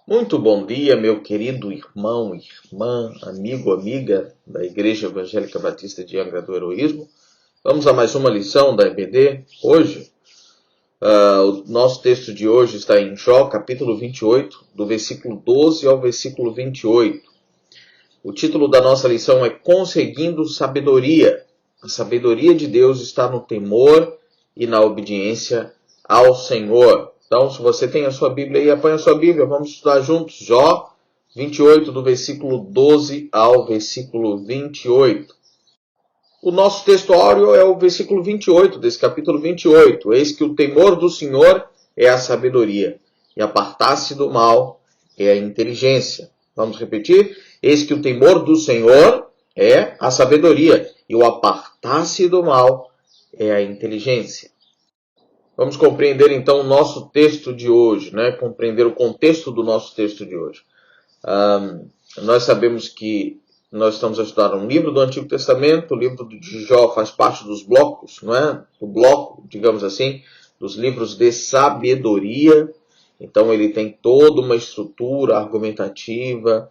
Muito bom dia, meu querido irmão, irmã, amigo, amiga da Igreja Evangélica Batista de Angra do Heroísmo. Vamos a mais uma lição da EBD. Hoje, o nosso texto de hoje está em Jó, capítulo 28, do versículo 12 ao versículo 28. O título da nossa lição é Conseguindo Sabedoria. A sabedoria de Deus está no temor e na obediência ao Senhor. Então, se você tem a sua Bíblia aí, apanha a sua Bíblia. Vamos estudar juntos. Jó 28, do versículo 12 ao versículo 28. O nosso texto áureo é o versículo 28, desse capítulo 28. Eis que o temor do Senhor é a sabedoria, e apartar-se do mal é a inteligência. Vamos repetir? Eis que o temor do Senhor é a sabedoria, e o apartar-se do mal é a inteligência. Vamos compreender então o nosso texto de hoje, né? Compreender o contexto do nosso texto de hoje. Nós sabemos que nós estamos a estudar um livro do Antigo Testamento. O livro de Jó faz parte dos blocos, não é? Do bloco, digamos assim, dos livros de sabedoria. Então ele tem toda uma estrutura argumentativa,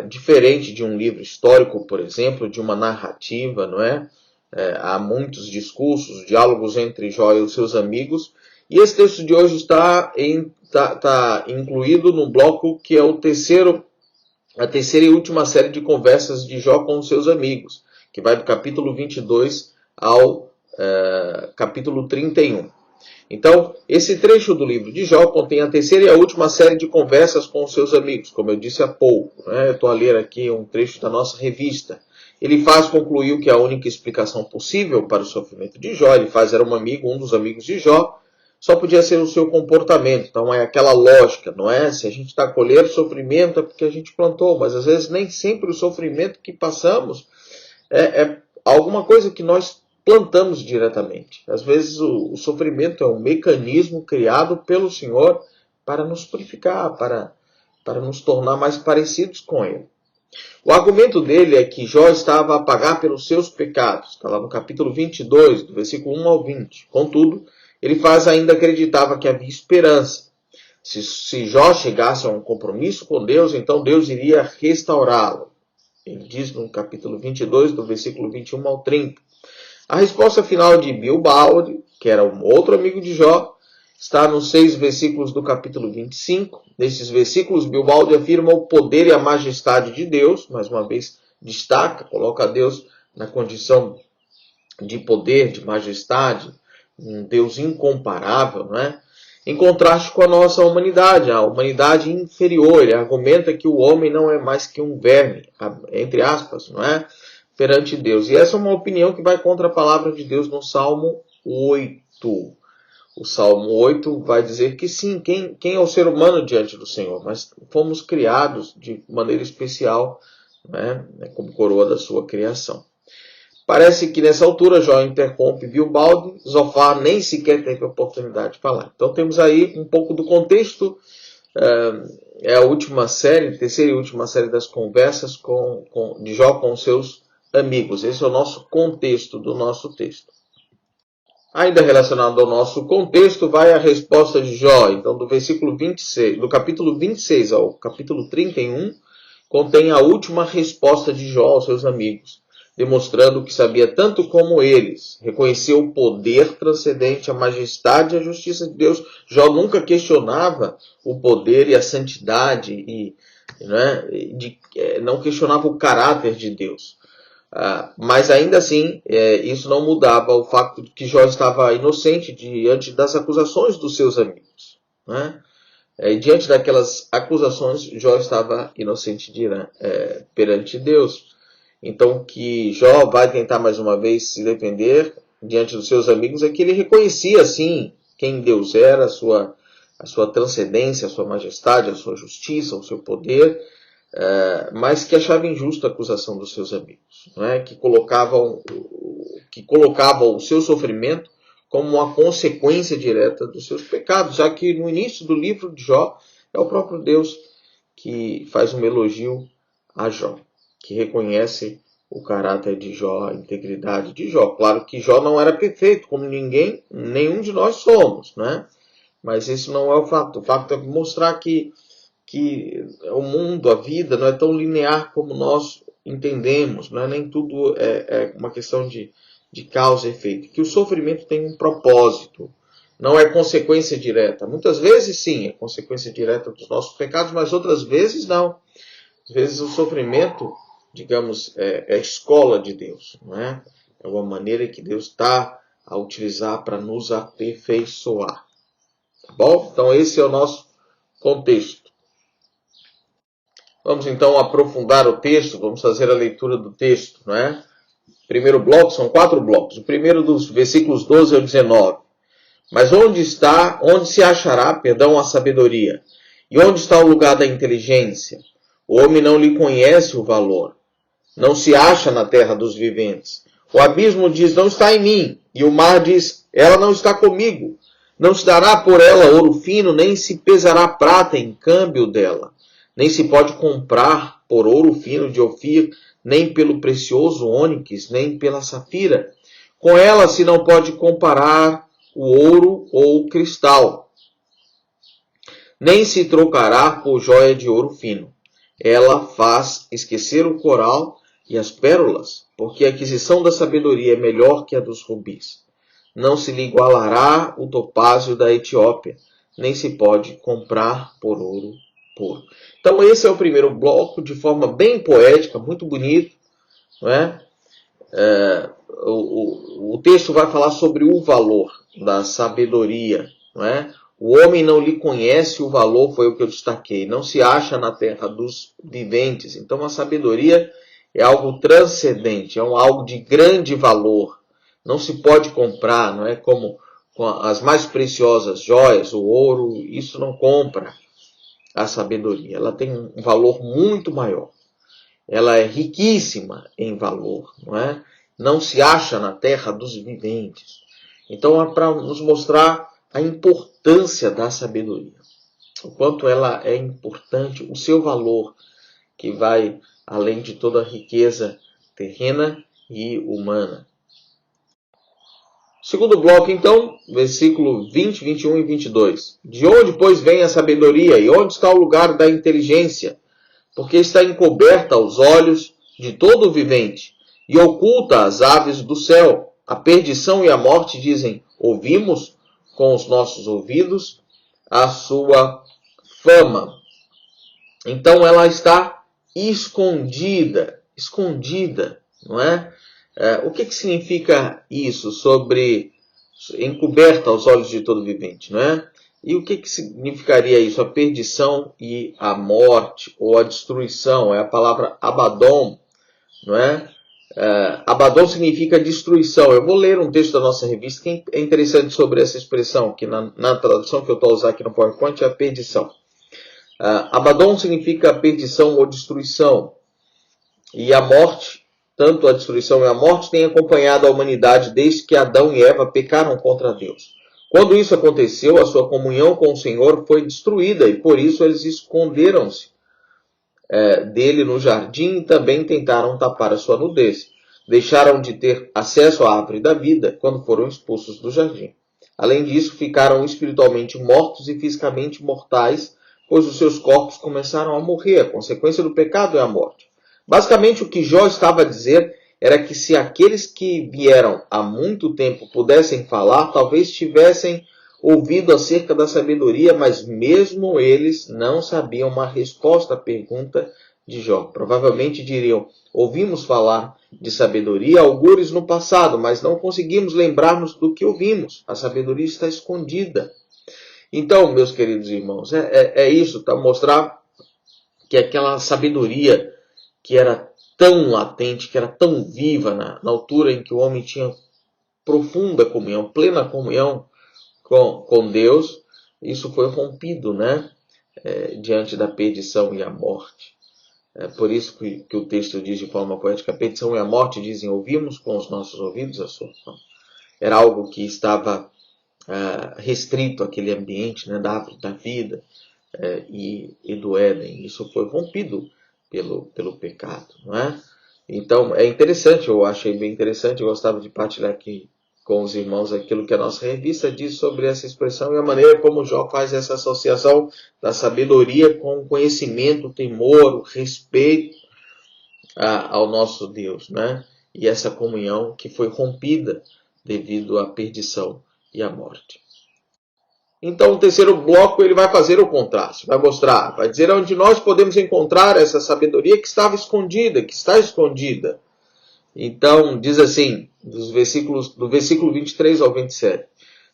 diferente de um livro histórico, por exemplo, de uma narrativa, não é? Há muitos discursos, diálogos entre Jó e os seus amigos. E esse texto de hoje está incluído no bloco que é a terceira e última série de conversas de Jó com os seus amigos, que vai do capítulo 22 ao capítulo 31. Então, esse trecho do livro de Jó contém a terceira e a última série de conversas com os seus amigos, como eu disse há pouco, né? Eu estou a ler aqui um trecho da nossa revista. Ele faz concluir que a única explicação possível para o sofrimento de Jó, era um dos amigos de Jó, só podia ser o seu comportamento. Então é aquela lógica, não é? Se a gente está colhendo sofrimento é porque a gente plantou, mas às vezes nem sempre o sofrimento que passamos é alguma coisa que nós plantamos diretamente. Às vezes o sofrimento é um mecanismo criado pelo Senhor para nos purificar, para nos tornar mais parecidos com Ele. O argumento dele é que Jó estava a pagar pelos seus pecados. Está lá no capítulo 22, do versículo 1 ao 20. Contudo, ele ainda acreditava que havia esperança. Se Jó chegasse a um compromisso com Deus, então Deus iria restaurá-lo. Ele diz no capítulo 22, do versículo 21 ao 30. A resposta final de Bilbalde, que era um outro amigo de Jó, está nos 6 versículos do capítulo 25. Nesses versículos, Bilbalde afirma o poder e a majestade de Deus. Mais uma vez, coloca Deus na condição de poder, de majestade, um Deus incomparável, não é? Em contraste com a nossa humanidade, a humanidade inferior. Ele argumenta que o homem não é mais que um verme, entre aspas, não é? Perante Deus. E essa é uma opinião que vai contra a palavra de Deus no Salmo 8. O Salmo 8 vai dizer que sim, quem é o ser humano diante do Senhor? Mas fomos criados de maneira especial, né, como coroa da sua criação. Parece que nessa altura Jó interrompe Bilbalde, Zofar nem sequer teve a oportunidade de falar. Então temos aí um pouco do contexto. É a última série, terceira e última série das conversas de Jó com seus amigos. Esse é o nosso contexto do nosso texto. Ainda relacionado ao nosso contexto, vai a resposta de Jó. Então, do capítulo 26 ao capítulo 31, contém a última resposta de Jó aos seus amigos, demonstrando que sabia tanto como eles, reconheceu o poder transcendente, a majestade e a justiça de Deus. Jó nunca questionava o poder e a santidade, não questionava o caráter de Deus. Mas ainda assim, isso não mudava o fato de que Jó estava inocente diante das acusações dos seus amigos, né? Diante daquelas acusações, Jó estava inocente perante Deus. Então, que Jó vai tentar mais uma vez se defender diante dos seus amigos é que ele reconhecia, sim, quem Deus era, a sua transcendência, a sua majestade, a sua justiça, o seu poder, mas que achava injusta a acusação dos seus amigos, né? que colocavam o seu sofrimento como uma consequência direta dos seus pecados, já que no início do livro de Jó é o próprio Deus que faz um elogio a Jó, que reconhece o caráter de Jó, a integridade de Jó. Claro que Jó não era perfeito, como nenhum de nós somos, né? Mas esse não é o fato. O fato é mostrar que que o mundo, a vida, não é tão linear como nós entendemos, não é? Nem tudo é uma questão de causa e efeito, que o sofrimento tem um propósito, não é consequência direta. Muitas vezes sim, é consequência direta dos nossos pecados, mas outras vezes não. Às vezes o sofrimento, digamos, é a escola de Deus, não é? É uma maneira que Deus está a utilizar para nos aperfeiçoar. Tá bom? Então esse é o nosso contexto. Vamos então aprofundar o texto, vamos fazer a leitura do texto, não é? Primeiro bloco, são 4 blocos. O primeiro dos versículos 12 ao 19. Mas onde se achará, a sabedoria? E onde está o lugar da inteligência? O homem não lhe conhece o valor. Não se acha na terra dos viventes. O abismo diz, não está em mim. E o mar diz, ela não está comigo. Não se dará por ela ouro fino, nem se pesará prata em câmbio dela. Nem se pode comprar por ouro fino de Ofir, nem pelo precioso ônix, nem pela safira. Com ela se não pode comparar o ouro ou o cristal. Nem se trocará por joia de ouro fino. Ela faz esquecer o coral e as pérolas, porque a aquisição da sabedoria é melhor que a dos rubis. Não se lhe igualará o topázio da Etiópia, nem se pode comprar por ouro puro. Então esse é o primeiro bloco, de forma bem poética, muito bonito, não é? O texto vai falar sobre o valor da sabedoria, não é? O homem não lhe conhece o valor, foi o que eu destaquei, não se acha na terra dos viventes. Então a sabedoria é algo transcendente, é algo de grande valor. Não se pode comprar, não é? Como as mais preciosas joias, o ouro, isso não compra a sabedoria. Ela tem um valor muito maior. Ela é riquíssima em valor, não é? Não se acha na terra dos viventes. Então é para nos mostrar a importância da sabedoria. O quanto ela é importante, o seu valor, que vai além de toda a riqueza terrena e humana. Segundo bloco, então, versículo 20, 21 e 22. De onde, pois, vem a sabedoria e onde está o lugar da inteligência? Porque está encoberta aos olhos de todo o vivente e oculta às aves do céu. A perdição e a morte dizem, ouvimos com os nossos ouvidos a sua fama. Então ela está escondida, não é? O que significa isso sobre encoberta aos olhos de todo vivente, não é? E o que significaria isso? A perdição e a morte, ou a destruição, é a palavra Abaddon, não é? Abaddon significa destruição. Eu vou ler um texto da nossa revista que é interessante sobre essa expressão, que na tradução que eu estou a usar aqui no PowerPoint é a perdição. Abaddon significa perdição ou destruição. E a morte, tanto a destruição e a morte, têm acompanhado a humanidade desde que Adão e Eva pecaram contra Deus. Quando isso aconteceu, a sua comunhão com o Senhor foi destruída e por isso eles esconderam-se dele no jardim e também tentaram tapar a sua nudez. Deixaram de ter acesso à árvore da vida quando foram expulsos do jardim. Além disso, ficaram espiritualmente mortos e fisicamente mortais, pois os seus corpos começaram a morrer. A consequência do pecado é a morte. Basicamente, o que Jó estava a dizer era que se aqueles que vieram há muito tempo pudessem falar, talvez tivessem ouvido acerca da sabedoria, mas mesmo eles não sabiam uma resposta à pergunta de Jó. Provavelmente diriam, ouvimos falar de sabedoria, algures no passado, mas não conseguimos lembrar-nos do que ouvimos. A sabedoria está escondida. Então, meus queridos irmãos, é isso, para mostrar que aquela sabedoria que era tão latente, que era tão viva na altura em que o homem tinha profunda comunhão, plena comunhão com Deus, isso foi rompido, né? Diante da perdição e a morte. É por isso que o texto diz de forma poética, a perdição e a morte dizem, ouvimos com os nossos ouvidos a sua fama. Era algo que estava restrito àquele ambiente, né, da árvore da vida e do Éden. Isso foi rompido pelo pecado, não é? Então é interessante, eu achei bem interessante, eu gostava de partilhar aqui com os irmãos aquilo que a nossa revista diz sobre essa expressão e a maneira como Jó faz essa associação da sabedoria com o conhecimento, o temor, o respeito ao nosso Deus, né? E essa comunhão que foi rompida devido à perdição e à morte. Então, o terceiro bloco ele vai fazer o contraste, vai mostrar, vai dizer onde nós podemos encontrar essa sabedoria que estava escondida, que está escondida. Então, diz assim, do versículo 23 ao 27,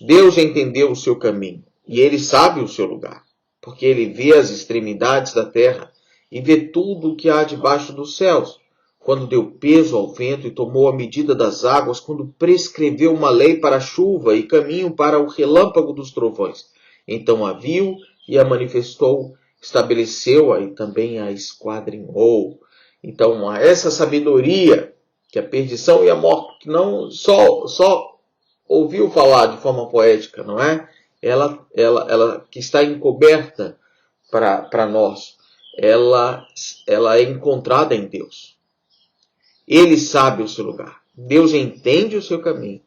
Deus entendeu o seu caminho e ele sabe o seu lugar, porque ele vê as extremidades da terra e vê tudo o que há debaixo dos céus. Quando deu peso ao vento e tomou a medida das águas, quando prescreveu uma lei para a chuva e caminho para o relâmpago dos trovões. Então a viu e a manifestou, estabeleceu-a e também a esquadrinhou. Então essa sabedoria, que a perdição e a morte, que não só ouviu falar de forma poética, não é? Ela que está encoberta para nós, ela é encontrada em Deus. Ele sabe o seu lugar. Deus entende o seu caminho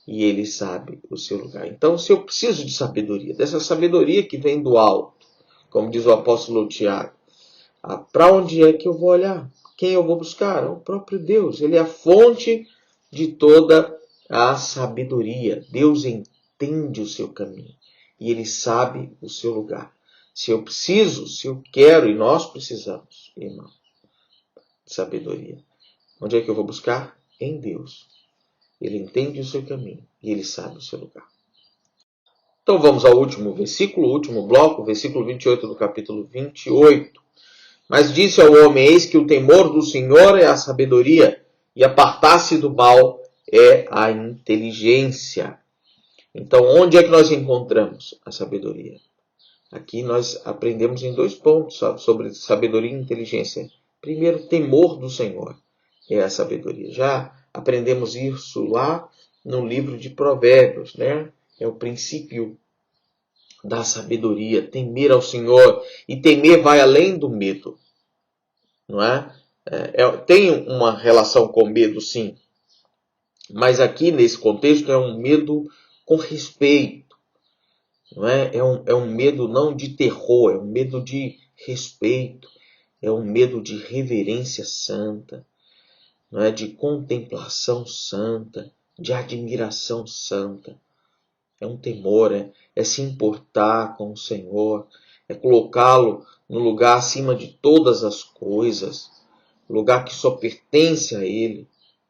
e ele sabe o seu lugar. Então, se eu preciso de sabedoria, dessa sabedoria que vem do alto, como diz o apóstolo Tiago, para onde é que eu vou olhar? Quem eu vou buscar? É o próprio Deus. Ele é a fonte de toda a sabedoria. Deus entende o seu caminho e ele sabe o seu lugar. Se eu preciso, se eu quero, e nós precisamos, irmão, de sabedoria. Onde é que eu vou buscar? Em Deus. Ele entende o seu caminho e ele sabe o seu lugar. Então vamos ao último versículo, último bloco, versículo 28 do capítulo 28. Mas disse ao homem, eis que o temor do Senhor é a sabedoria, e apartar-se do mal é a inteligência. Então, onde é que nós encontramos a sabedoria? Aqui nós aprendemos em 2 pontos sobre sabedoria e inteligência. Primeiro, temor do Senhor é a sabedoria. Já aprendemos isso lá no livro de Provérbios, né? É o princípio da sabedoria, temer ao Senhor. E temer vai além do medo, não é? Tem uma relação com medo, sim. Mas aqui, nesse contexto, é um medo com respeito. Não é? É um medo não de terror, é um medo de respeito. É um medo de reverência santa. Não é? De contemplação santa, de admiração santa. É um temor, é se importar com o Senhor, é colocá-lo no lugar acima de todas as coisas, lugar que só pertence a Ele.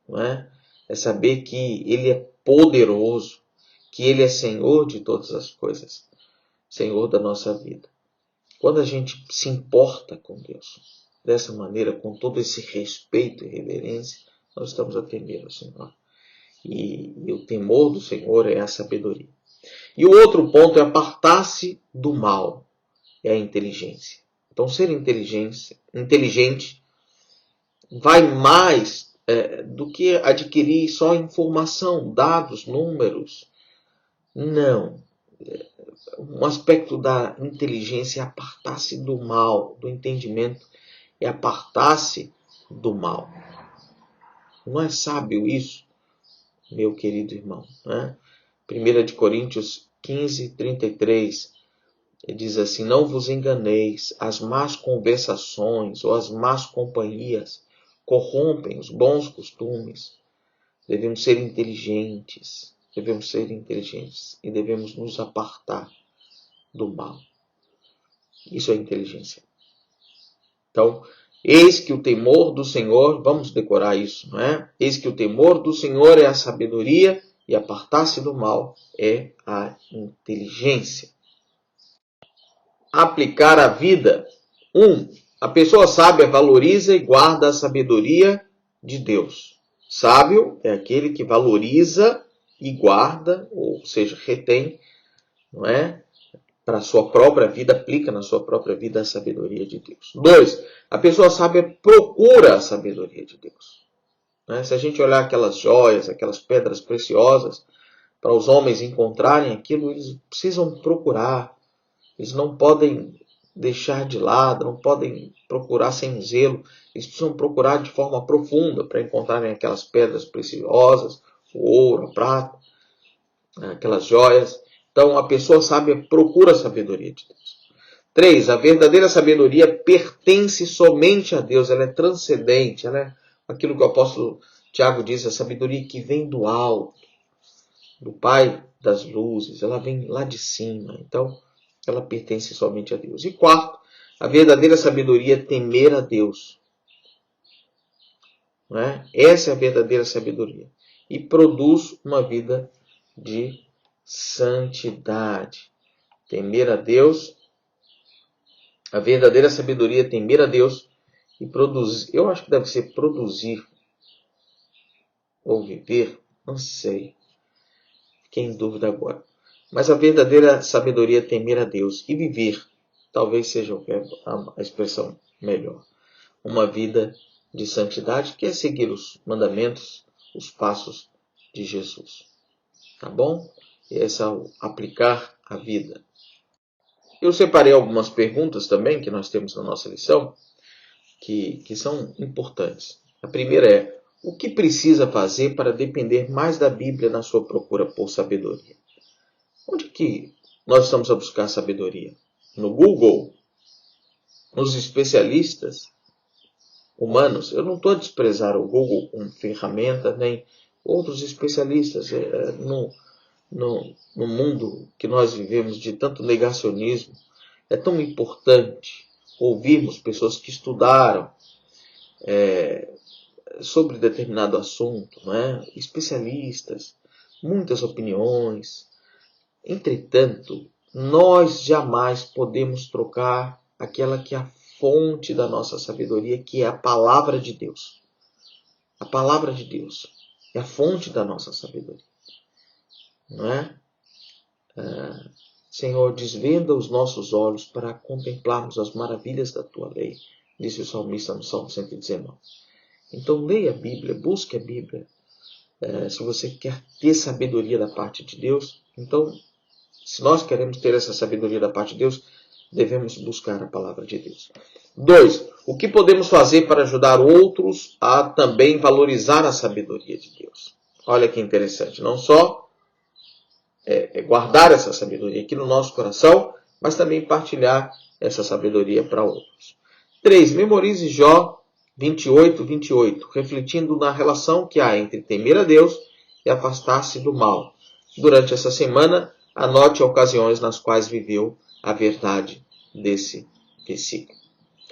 Não é? É saber que Ele é poderoso, que Ele é Senhor de todas as coisas, Senhor da nossa vida. Quando a gente se importa com Deus, dessa maneira, com todo esse respeito e reverência, nós estamos a temer ao Senhor. E o temor do Senhor é a sabedoria. E o outro ponto é apartar-se do mal, é a inteligência. Então, ser inteligente vai mais do que adquirir só informação, dados, números. Não. Um aspecto da inteligência é apartar-se do mal, do entendimento, é apartar-se do mal. Não é sábio isso, meu querido irmão? Né? 1 Coríntios 15, 33, diz assim, não vos enganeis, as más conversações ou as más companhias corrompem os bons costumes. Devemos ser inteligentes e devemos nos apartar do mal. Isso é inteligência. Então, eis que o temor do Senhor, vamos decorar isso, não é? Eis que o temor do Senhor é a sabedoria e apartar-se do mal é a inteligência. Aplicar a vida. 1. A pessoa sábia valoriza e guarda a sabedoria de Deus. Sábio é aquele que valoriza e guarda, ou seja, retém, não é? Para a sua própria vida, aplica na sua própria vida a sabedoria de Deus. 2. A pessoa sábia procura a sabedoria de Deus. Né? Se a gente olhar aquelas joias, aquelas pedras preciosas, para os homens encontrarem aquilo, eles precisam procurar. Eles não podem deixar de lado, não podem procurar sem zelo. Eles precisam procurar de forma profunda para encontrarem aquelas pedras preciosas, o ouro, a prata, aquelas joias. Então, a pessoa sábia procura a sabedoria de Deus. 3. A verdadeira sabedoria pertence somente a Deus. Ela é transcendente. Ela é aquilo que o apóstolo Tiago diz, a sabedoria que vem do alto, do Pai das luzes. Ela vem lá de cima. Então, ela pertence somente a Deus. E 4. A verdadeira sabedoria é temer a Deus. Não é? Essa é a verdadeira sabedoria. E produz uma vida de santidade. Temer a Deus. A verdadeira sabedoria é temer a Deus e produzir. Eu acho que deve ser produzir ou viver. Não sei. Fiquei em dúvida agora. Mas a verdadeira sabedoria é temer a Deus e viver. Talvez seja a expressão melhor. Uma vida de santidade que é seguir os mandamentos, os passos de Jesus. Tá bom? E esse é o aplicar a vida. Eu separei algumas perguntas também que nós temos na nossa lição que são importantes. A primeira é: o que precisa fazer para depender mais da Bíblia na sua procura por sabedoria? Onde que nós estamos a buscar sabedoria? No Google? Nos especialistas humanos? Eu não estou a desprezar o Google como ferramenta, nem outros especialistas. No mundo que nós vivemos de tanto negacionismo, é tão importante ouvirmos pessoas que estudaram sobre determinado assunto, não é? Especialistas, muitas opiniões. Entretanto, nós jamais podemos trocar aquela que é a fonte da nossa sabedoria, que é a palavra de Deus. A palavra de Deus é a fonte da nossa sabedoria. Não é? Senhor, desvenda os nossos olhos para contemplarmos as maravilhas da tua lei, disse o salmista no Salmo 119. Então leia a Bíblia, busque a Bíblia. Se você quer ter sabedoria da parte de Deus, então, se nós queremos ter essa sabedoria da parte de Deus, devemos buscar a palavra de Deus. 2. O que podemos fazer para ajudar outros a também valorizar a sabedoria de Deus? Olha que interessante. Não só guardar essa sabedoria aqui no nosso coração, mas também partilhar essa sabedoria para outros. 3. Memorize Jó 28:28, refletindo na relação que há entre temer a Deus e afastar-se do mal. Durante essa semana, anote ocasiões nas quais viveu a verdade desse versículo.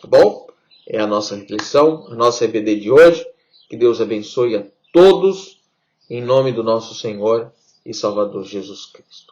Tá bom? É a nossa reflexão, a nossa EBD de hoje. Que Deus abençoe a todos, em nome do nosso Senhor e Salvador Jesus Cristo.